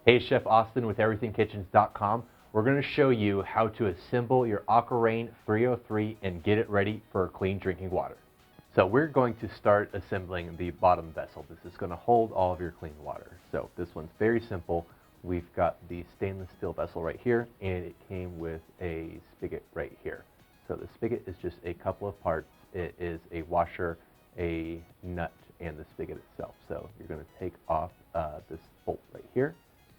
Hey, Chef Austin with EverythingKitchens.com. We're going to show you how to assemble your AquaRain 303 and get it ready for clean drinking water. So we're going to start assembling the bottom vessel. This is going to hold all of your clean water. So this one's very simple. We've got the stainless steel vessel right here, and it came with a spigot right here. So the spigot is just a couple of parts. It is a washer, a nut, and the spigot itself. So you're going to take off this bolt right here.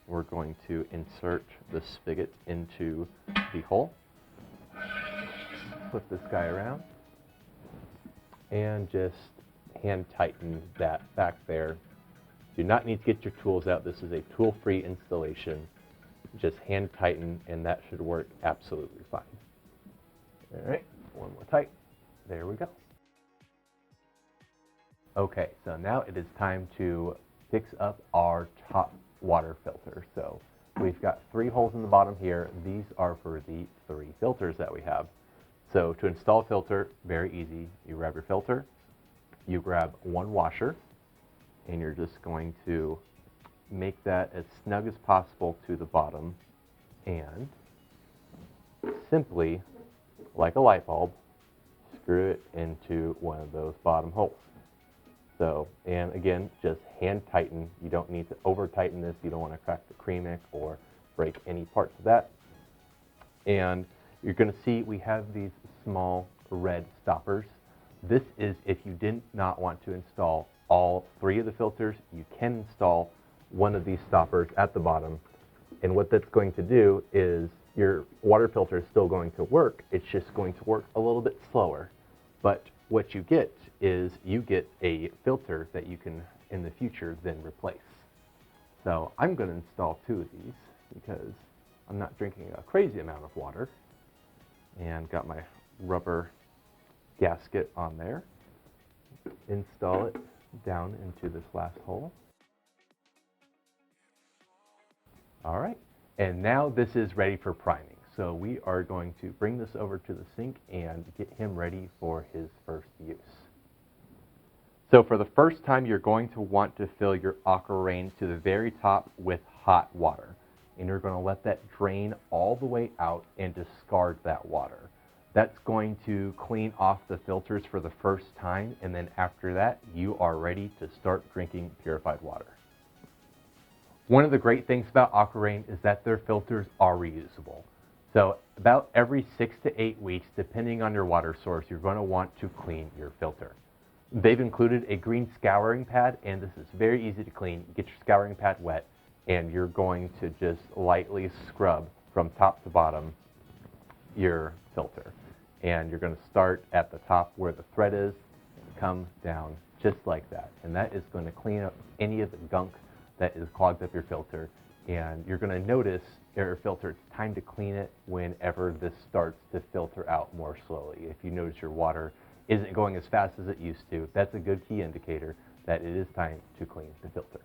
We're going to insert the spigot into the hole, flip this guy around, and just hand tighten that back there. Do not need to get your tools out. This is a tool-free installation. Just hand tighten, and that should work absolutely fine. All right, one more tight. There we go. Okay, so now it is time to fix up our top water filter. So we've got 3 holes in the bottom here. These are for the 3 filters that we have. So to install a filter, very easy. You grab your filter, you grab 1 washer, and you're just going to make that as snug as possible to the bottom, and simply, like a light bulb, screw it into one of those bottom holes. So, and again, just hand tighten. You don't need to over tighten this. You don't want to crack the cremic or break any parts of that. And you're going to see we have these small red stoppers. This is if you did not want to install all 3 of the filters, you can install one of these stoppers at the bottom. And what that's going to do is your water filter is still going to work. It's just going to work a little bit slower. But what you get is you get a filter that you can, in the future, then replace. So I'm going to install 2 of these because I'm not drinking a crazy amount of water. And got my rubber gasket on there. Install it down into this last hole. All right, and now this is ready for priming. So we are going to bring this over to the sink and get him ready for his first use. So for the first time, you're going to want to fill your AquaRain to the very top with hot water. And you're going to let that drain all the way out and discard that water. That's going to clean off the filters for the first time, and then after that, you are ready to start drinking purified water. One of the great things about AquaRain is that their filters are reusable. So about every 6 to 8 weeks, depending on your water source, you're going to want to clean your filter. They've included a green scouring pad, and this is very easy to clean. You get your scouring pad wet, and you're going to just lightly scrub from top to bottom your filter. And you're going to start at the top where the thread is and come down just like that. And that is going to clean up any of the gunk that is clogged up your filter. And you're going to notice your filter, it's time to clean it whenever this starts to filter out more slowly. If you notice your water isn't going as fast as it used to, that's a good key indicator that it is time to clean the filter.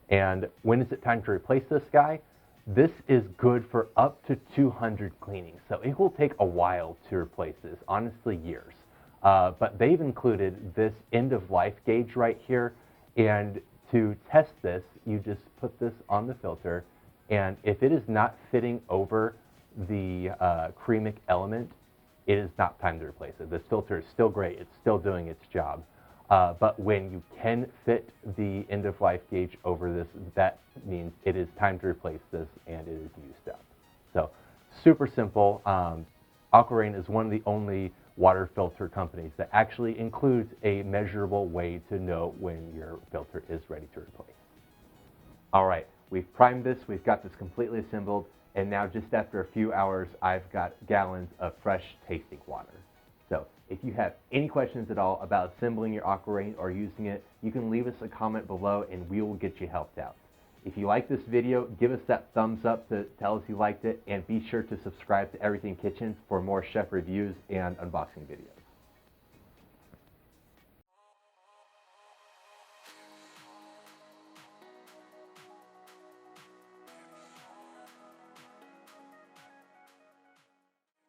And when is it time to replace this guy? This is good for up to 200 cleanings. So it will take a while to replace this, honestly years. But they've included this end of life gauge right here. And to test this, you just put this on the filter. And if it is not fitting over the cremic element, it is not time to replace it. This filter is still great. It's still doing its job. But when you can fit the end-of-life gauge over this, that means it is time to replace this and it is used up. So super simple. AquaRain is one of the only water filter companies that actually includes a measurable way to know when your filter is ready to replace. All right, we've primed this, we've got this completely assembled, and now just after a few hours, I've got gallons of fresh tasting water. So if you have any questions at all about assembling your AquaRain or using it, you can leave us a comment below and we will get you helped out. If you like this video, give us that thumbs up to tell us you liked it, and be sure to subscribe to Everything Kitchens for more chef reviews and unboxing videos.